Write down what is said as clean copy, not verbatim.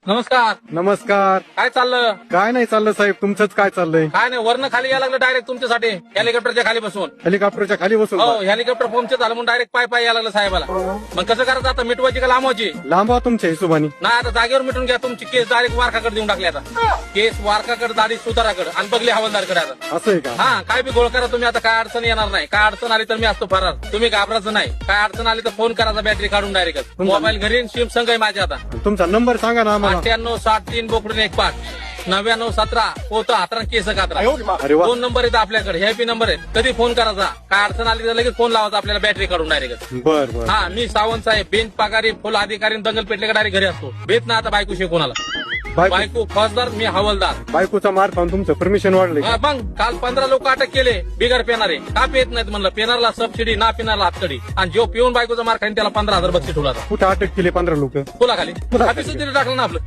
नमस्कार. नमस्कार. काय चाललं? काय नाही चाललं साहेब, तुमचंच काय चाललंय? काय नाही, वरनं खाली यायला लागलं डायरेक्ट तुमच्यासाठी हेलिकॉप्टरच्या खाली बसून. हेलिकॉप्टरच्या खाली बसून हो, हेलिकॉप्टर फॉर्मचे झालं म्हणून डायरेक्ट पाय यायला लागलं साहेबाला. मग कसं करायचं आता, मिटवायची का लांबवायची? लांबवा तुमच्या हिशोबाने. नाही आता जागेवर मिटून घ्या, तुमची केस डायरेक्ट वारकाकडे देऊन टाकली आता. केस वारकाकडे, दाढी सुताराकडे आणि बगली हवालदारकडे आता. असं आहे का? हा, काय बी गोळ करा तुम्ही, आता काय अडचण येणार नाही. काय अडचण आली तर मी असतो फरार, तुम्ही घाबरायचं नाही. काय अडचण आली तर फोन करायचा, बॅटरी काढून डायरेक्ट. मोबाईल घरी सिम संघ आहे माझ्या आता. तुमचा नंबर सांगा ना आम्हाला. 9863 बोकडून 15 9917 पोतं हातरा केस कात्रा. अरे वा. 2 नंबर आहेत आपल्याकडे, हे नंबर आहेत. कधी फोन करायचा, काय अडचण आली तर लगेच फोन लावायचा आपल्याला, बॅटरी काढून डायरेक्ट. बर बर. हा, मी सावंत साहेब, बेंच पगारी, फुल अधिकारी, दंगल पेटले का डायरेक्ट घरी असतो. भेट ना आता बायको कोणाला. बायको फौजदार, मी हवालदार. बायकोचा मार खाऊन तुमचं परमिशन वाढलंय. हा, मग काल 15 लोक अटक केले बिगर पेनारे. का पेत नाहीत म्हणलं, पेनारला सबसिडी, ना पेनारला हातकडी. आणि जो पिऊन बायकोचा मार खाईन त्याला 15,000 बक्षीस ठेवला. कुठे अटक केली 15 लोक? फुलाखाली ऑफिस टाकलं ना आपलं.